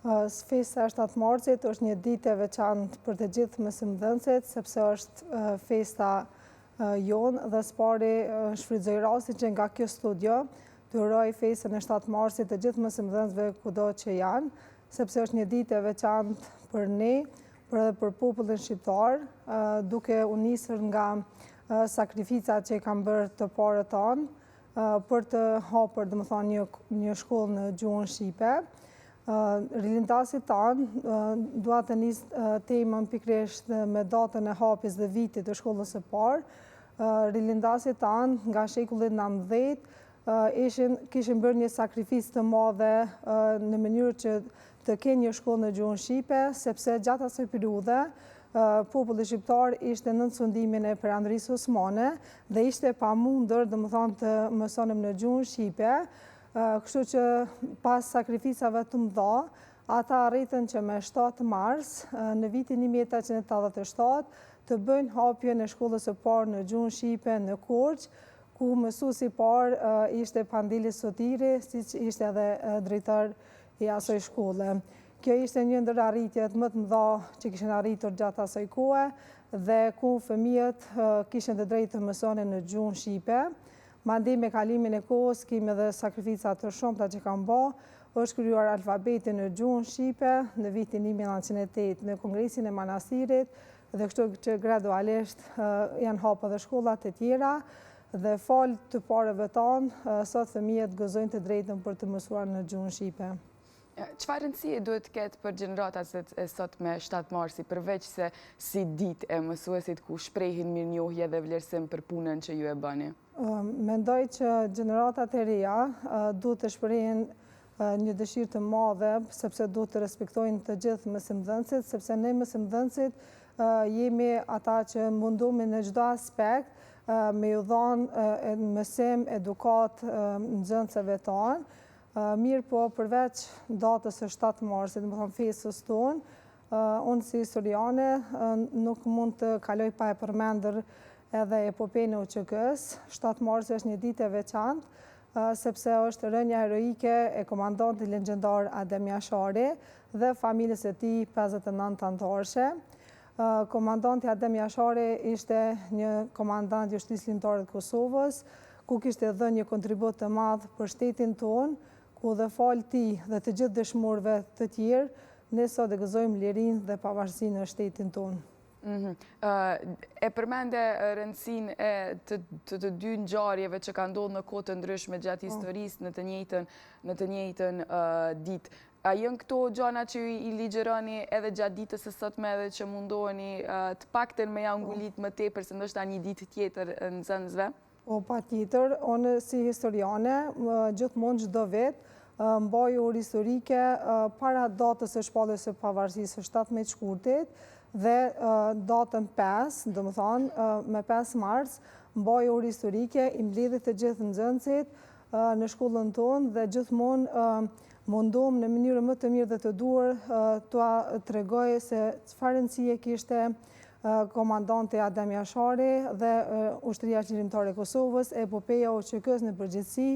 Festa e 7 marsit është një ditë e veçantë për të gjithë mësimdhënësit, sepse është festa jonë dhe spari shfrytëzoj rastin që nga kjo studio të uroj festën e 7 marsit të gjithë mësimdhënësve kudo që janë, sepse është një ditë e veçantë për ne, por edhe për popullin shqiptar, duke u nisur nga sakrificat që i kanë bërë të parët tanë, për të hapur, domethënë, një shkollë në gjuhën shqipe. Rilindasit tanë dua të nis temën pikërisht me datën e hapjes dhe vitit të shkollës së parë. Rilindasit tanë nga shekulli 19 kishin bërë një sakrificë të madhe në mënyrë që të kenë një shkollë në gjuhën shqipe, sepse gjatë asaj periudhe populli shqiptar ishte nën sundimin e Perandërisë Osmane dhe ishte pamundur, domethënë, të mësonim në gjuhën shqipe. Kështu që pas sakrificave të mëdha, ata arritën që me 7 mars, në vitin 1887, të bëjnë hapjen e shkollës së parë në gjuhën shqipe në Korçë, ku mësuesi i parë ishte Pandili Sotiri, siç ishte edhe drejtor i asaj shkolle. Kjo ishte një ndër arritjet më të mëdha që kishin arritur gjatë asaj kohe dhe ku fëmijët kishin të drejtë të mësonin në gjuhën shqipe. Mandej me kalimin e kohës, kemi edhe sakrifica të shumta që kanë bë, është krijuar alfabeti në gjuhën shqipe në vitin 1908 në Kongresin e Manastirit dhe kështu që gradualisht janë hapur edhe shkollat e tjera dhe fal të parëve tanë, sot fëmijët gëzojnë të drejtën për të mësuar në gjuhën shqipe. Çfarë rëndësie duhet të ketë për gjeneratat e sot me 7 marsi, përveç se si ditë e mësuesit ku shprehin mirënjohje dhe vlerësim për punën që ju e bëni? Mendoj që gjeneratat e reja duhet të shprehin një dëshirë të madhe, sepse duhet të respektojnë të gjithë mësimdhënësit, sepse ne mësimdhënësit jemi ata që mundohemi në çdo aspekt me ju dhënë mësim, edukat nxënësve tanë. Mirë po, përveç datës së 7 marsit, domethënë festës tonë, unë si historiane nuk mund të kaloj pa e përmendur edhe epopejën e UÇK-s. 7 marsi është një ditë e veçantë, sepse është rënja heroike e komandantit legjendar Adem Jashari dhe familjes së tij 59 anëtarëse. Komandanti Adem Jashari ishte një komandant justisë ligjore të Kosovës, ku kishte dhënë një kontribut të madh për shtetin tonë, ku dhe falë tij dhe të gjithë dëshmorëve të tjerë, ne sot e gëzojmë lirinë dhe pavarësinë në shtetin tonë. E përmende rëndësinë e të dy ngjarjeve që kanë ndodhur në kohë të ndryshme gjatë historisë në të njëjtën ditë. A janë këto gjëra që i ligjeroni edhe gjatë ditës së sotme edhe që mundoheni të paktën me ja ngulit më tepër se ndoshta një ditë tjetër nxënësve? Patjetër, unë si historiane, gjithmonë çdo vit mbaj orë historike para datës së shpalljes së pavarësisë së 17 shkurtit dhe datën 5, domethënë me 5 mars, mbaj orë historike, i mbledhit të gjithë nxënësit në shkollën tonë dhe gjithmonë mundohem në mënyrë më të mirë dhe të duhur t'ua tregoj se çfarë rëndësie kishte komandanti Adem Jashari dhe Ushtria Qëndrimtare e Kosovës, epopeja UÇK-s në përgjithësi,